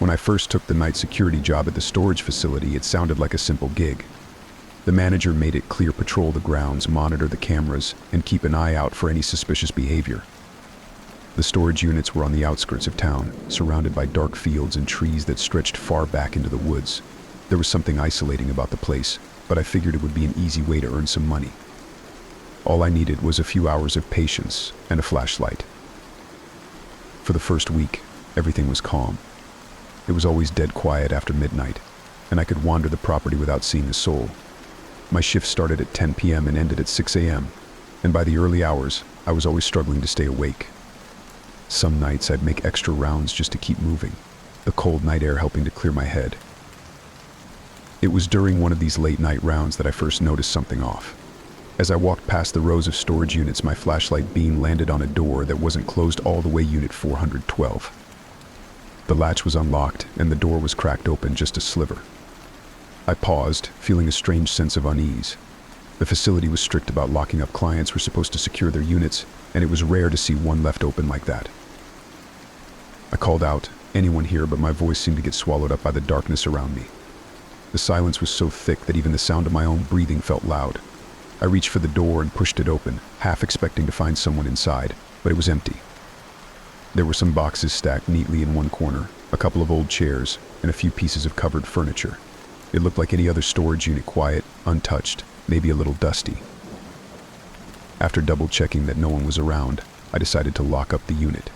When I first took the night security job at the storage facility, it sounded like a simple gig. The manager made it clear: patrol the grounds, monitor the cameras, and keep an eye out for any suspicious behavior. The storage units were on the outskirts of town, surrounded by dark fields and trees that stretched far back into the woods. There was something isolating about the place, but I figured it would be an easy way to earn some money. All I needed was a few hours of patience and a flashlight. For the first week, everything was calm. It was always dead quiet after midnight, and I could wander the property without seeing a soul. My shift started at 10 p.m. and ended at 6 a.m., and by the early hours, I was always struggling to stay awake. Some nights I'd make extra rounds just to keep moving, the cold night air helping to clear my head. It was during one of these late night rounds that I first noticed something off. As I walked past the rows of storage units, my flashlight beam landed on a door that wasn't closed all the way: Unit 412. The latch was unlocked, and the door was cracked open just a sliver. I paused, feeling a strange sense of unease. The facility was strict about locking up clients who were supposed to secure their units, and it was rare to see one left open like that. I called out, "Anyone here?" but my voice seemed to get swallowed up by the darkness around me. The silence was so thick that even the sound of my own breathing felt loud. I reached for the door and pushed it open, half expecting to find someone inside, but it was empty. There were some boxes stacked neatly in one corner, a couple of old chairs, and a few pieces of covered furniture. It looked like any other storage unit: quiet, untouched, maybe a little dusty. After double-checking that no one was around, I decided to lock up the unit.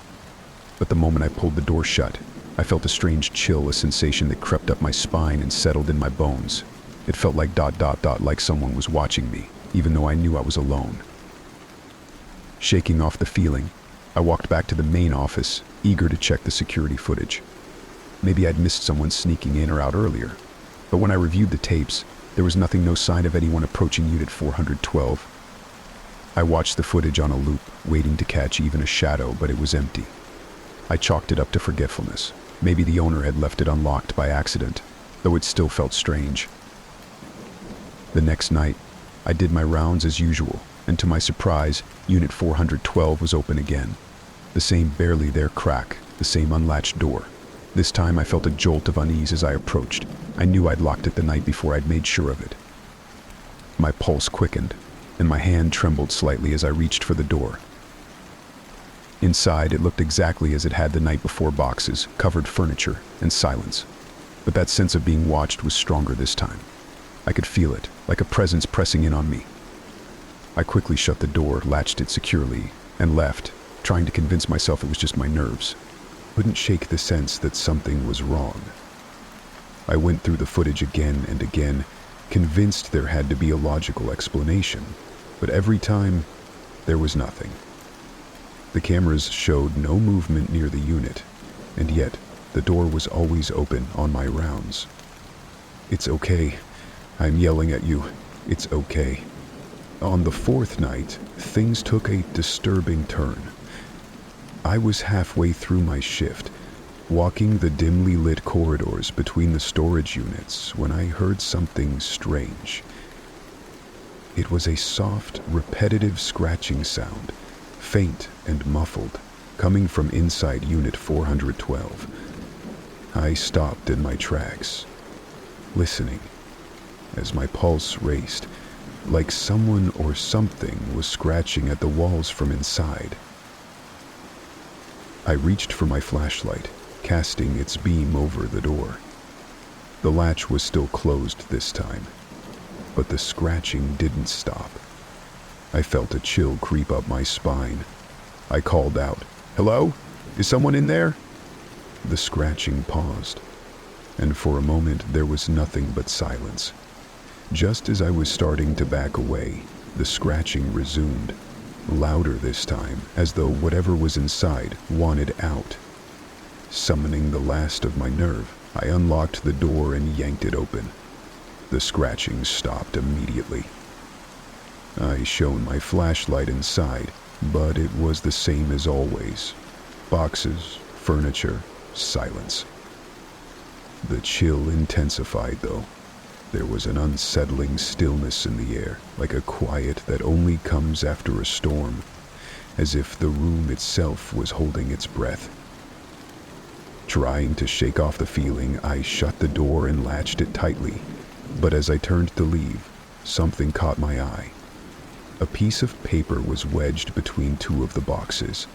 But the moment I pulled the door shut, I felt a strange chill, a sensation that crept up my spine and settled in my bones. It felt like ... like someone was watching me, even though I knew I was alone. Shaking off the feeling, I walked back to the main office, eager to check the security footage. Maybe I'd missed someone sneaking in or out earlier, but when I reviewed the tapes, there was nothing, no sign of anyone approaching Unit 412. I watched the footage on a loop, waiting to catch even a shadow, but it was empty. I chalked it up to forgetfulness. Maybe the owner had left it unlocked by accident, though it still felt strange. The next night, I did my rounds as usual, and to my surprise, Unit 412 was open again. The same barely there crack, the same unlatched door. This time I felt a jolt of unease as I approached. I knew I'd locked it the night before. I'd made sure of it. My pulse quickened, and my hand trembled slightly as I reached for the door. Inside, it looked exactly as it had the night before: boxes, covered furniture, and silence. But that sense of being watched was stronger this time. I could feel it, like a presence pressing in on me. I quickly shut the door, latched it securely, and left, trying to convince myself it was just my nerves. Couldn't shake the sense that something was wrong. I went through the footage again and again, convinced there had to be a logical explanation, but every time, there was nothing. The cameras showed no movement near the unit, and yet the door was always open on my rounds. "It's okay. I'm yelling at you. It's okay." On the fourth night, things took a disturbing turn. I was halfway through my shift, walking the dimly lit corridors between the storage units, when I heard something strange. It was a soft, repetitive scratching sound, faint and muffled, coming from inside Unit 412. I stopped in my tracks, listening, as my pulse raced, like someone or something was scratching at the walls from inside. I reached for my flashlight, casting its beam over the door. The latch was still closed this time, but the scratching didn't stop. I felt a chill creep up my spine. I called out, "Hello? Is someone in there?" The scratching paused, and for a moment there was nothing but silence. Just as I was starting to back away, the scratching resumed, louder this time, as though whatever was inside wanted out. Summoning the last of my nerve, I unlocked the door and yanked it open. The scratching stopped immediately. I shone my flashlight inside, but it was the same as always. Boxes, furniture, silence. The chill intensified, though. There was an unsettling stillness in the air, like a quiet that only comes after a storm, as if the room itself was holding its breath. Trying to shake off the feeling, I shut the door and latched it tightly. But as I turned to leave, something caught my eye. A piece of paper was wedged between two of the boxes.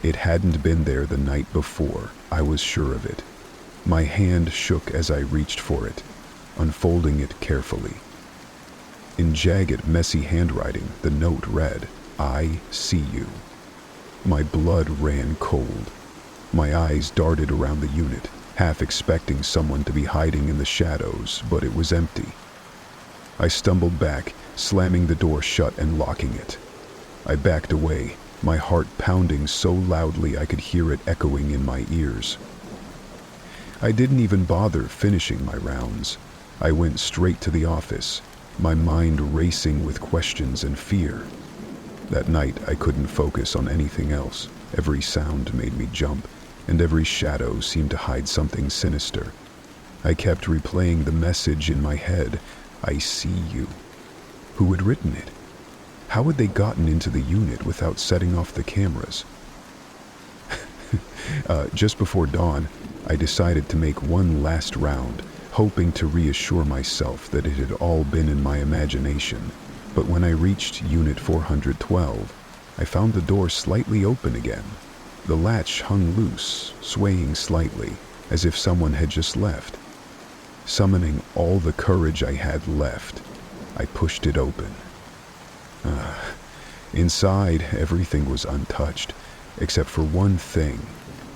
It hadn't been there the night before, I was sure of it. My hand shook as I reached for it, unfolding it carefully. In jagged, messy handwriting, the note read, "I see you." My blood ran cold. My eyes darted around the unit, half expecting someone to be hiding in the shadows, but it was empty. I stumbled back, slamming the door shut and locking it. I backed away, my heart pounding so loudly I could hear it echoing in my ears. I didn't even bother finishing my rounds. I went straight to the office, my mind racing with questions and fear. That night, I couldn't focus on anything else. Every sound made me jump, and every shadow seemed to hide something sinister. I kept replaying the message in my head, "I see you." Who had written it? How had they gotten into the unit without setting off the cameras? Just before dawn, I decided to make one last round, hoping to reassure myself that it had all been in my imagination. But when I reached Unit 412, I found the door slightly open again. The latch hung loose, swaying slightly, as if someone had just left. Summoning all the courage I had left, I pushed it open. Inside, everything was untouched, except for one thing.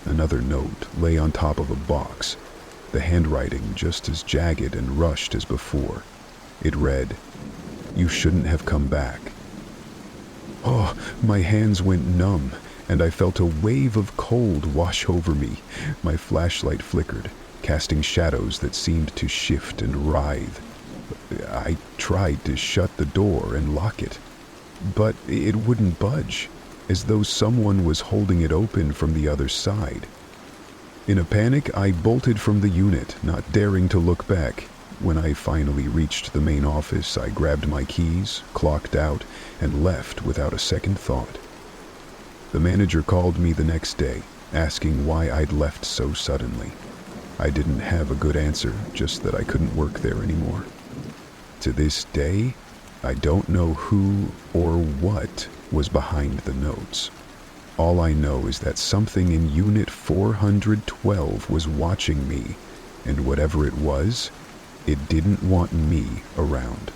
Another note lay on top of a box, the handwriting just as jagged and rushed as before. It read, "You shouldn't have come back." Oh, my hands went numb, and I felt a wave of cold wash over me. My flashlight flickered, casting shadows that seemed to shift and writhe. I tried to shut the door and lock it, but it wouldn't budge, as though someone was holding it open from the other side. In a panic, I bolted from the unit, not daring to look back. When I finally reached the main office, I grabbed my keys, clocked out, and left without a second thought. The manager called me the next day, asking why I'd left so suddenly. I didn't have a good answer, just that I couldn't work there anymore. To this day, I don't know who or what was behind the notes. All I know is that something in Unit 412 was watching me, and whatever it was, it didn't want me around.